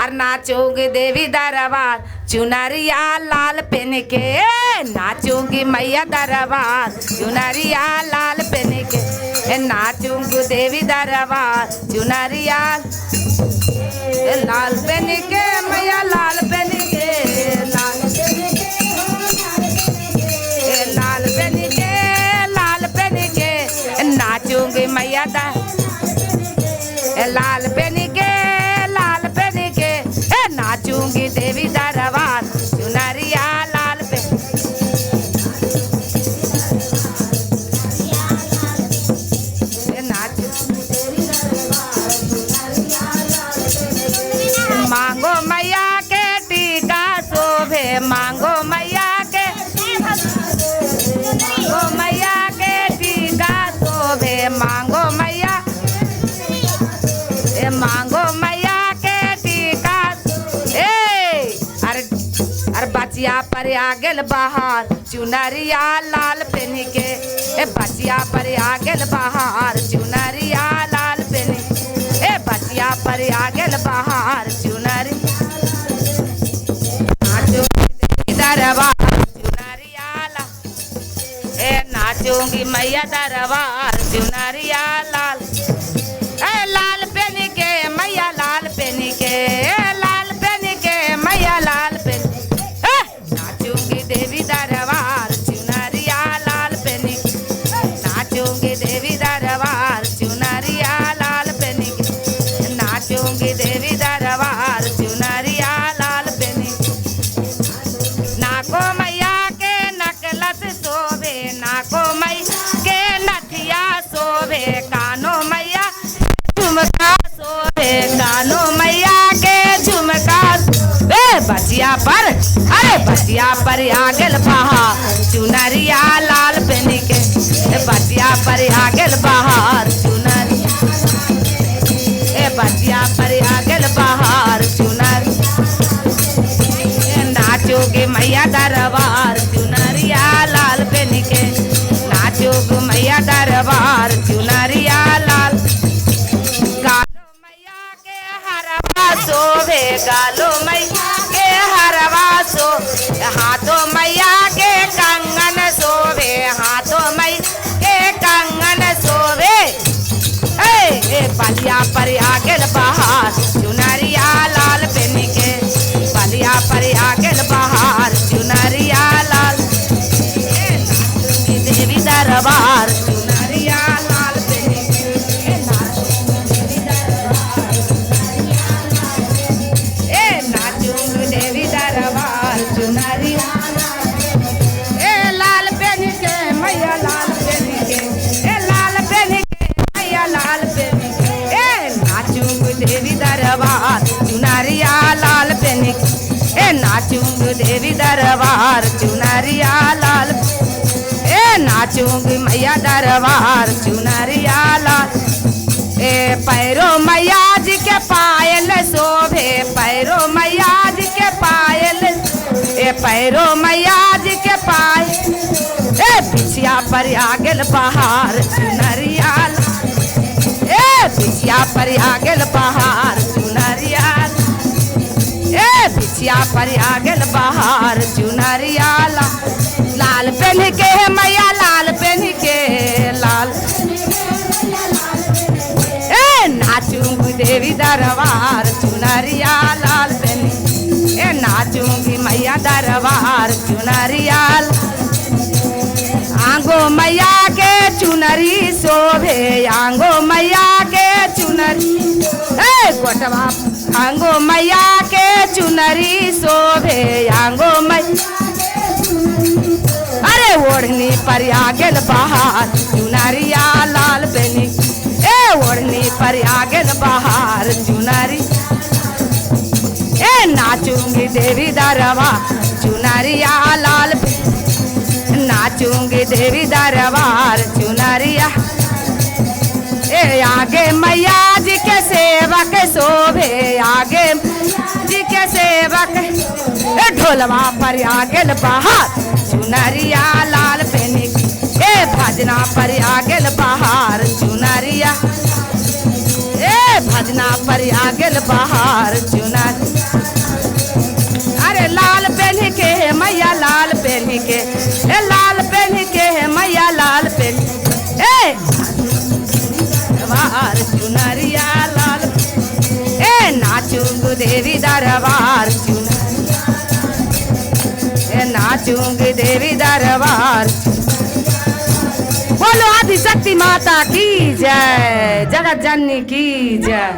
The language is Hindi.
और नाचूंगी देवी दरबार चुनरिया लाल पहन के, नाचूंगी मैया दरबार चुनरिया लाल पहन के, नाचूंगी देवी दरबार चुनरिया लाल पहन के, मैया लाल पहन के, लाल पहन के, लाल पहन के, नाचूंगी मैया लाल पहन के, लाल पहन के, नाचूंगी देवी दरबार चुनरिया लाल पे मांगो मैया के टीका शोभे, मांगो मैया के, मांगो मैया के टीका शोभे, मांगो मैया, मांगो मैया के टीका। अरे बचिया पर आ गेल बहार चुनरिया लाल पहन के, बचिया पर आ गेल बहार चुनरिया लाल पहन, बचिया पर आ गेल बहार चुनरी, नाचूंगी दरबार चुनरिया लाल, नाचूंगी मैया दरबार चुनरिया लाल, लाल पहन के मैया लाल पहन के, लाल पहन के मैया लाल पहन, नाचूंगी देवी दरबार चुनरिया लाल पहन के, नाचूंगी देवी दरबार चुनरिया लाल पहन के, नाचूंगी देवी दरबार चुनरिया लाल पहन के, नाको मैया के नकलस शोभे, नाको मैया के नथिया शोभे, कानो मैया झुमका शोभे, कानो मैया के झुमका, बचिया पर, अरे बचिया पर आ गेल बहार चुनरिया लाल पहन के, बचिया पर आ गेल बहार चुनरी, बचिया पर आ गेल बहार चुनरी, नाचोगे मैया दरबार चुनरिया लाल पहन के, नाचोगे मैया दरबार चुनरिया लाल, गालो मैया के हरवा शोभे, गालो मैया के हरवा शो, हाथों मैया के कंगन शोभे, हाथों मैया के कंगन शोभे, बलिया पर आ गेल बहार चुनरिया लाल पहन के, बलिया पर आ गेल बहार चुनरिया लाल, देवी दरबार चुनरिया लाल पहन के, नाचूंगी देवी दरबार चुनरिया लाल पहन के, मैया लाल पहन के, लाल पहन के मैया लाल पहन के, नाचूंगी देवी दरबार चुनरिया लाल पहन के, नाचूंगी देवी दरबार चुनरिया लाल, नाचूंगी मैया दरबार चुनरिया लाल, पैरों मैया जी के पायल शोभे, पैरों मैया जी के पायल, पैरों मैया जी के पायल, बिछिया पर आ गेल बहार चुनरिया लाल, बिछिया पर आ गेल बहार चुनरिया, बिछिया पर आ गेल बहार चुनरिया लाल पहन के मैया लाल पहन के, लाल, नाचूंगी देवी दरबार चुनरिया लाल पहन, नाचूंगी मैया दरबार चुनरिया, आंगो मैया के चुनरी शोभे, आंगो मैया के चुनरी, गोटवा आंगो मैया के चुनरी शोभे, आंगो मैया, अरे ओढ़नी पर आ गेल बहार चुनरिया लाल पहन, ओढ़नी पर आ गेल बहार चुनरी, नाचूंगी देवी दरबार चुनरिया लाल, नाचूंगी देवी दरबार चुनरिया, आगे मैया जी के सेवक शोभे, आगे जी के सेवक, ढोलवा पर आ गेल बहार चुनरिया लाल पहन के, भजना पर आ गेल बहार चुनरिया, साजना पर आ गेल बहार चुनर। अरे लाल पहन के है मैया लाल पहन के, ए लाल पहन के है मैया लाल पहन, ए दरबार चुनरिया लाल, ए नाचूंग देवी दरबार चुनरिया, ए नाचूंग देवी दरबार। बोलो आदि शक्ति माता की जय, जगत जननी की जय।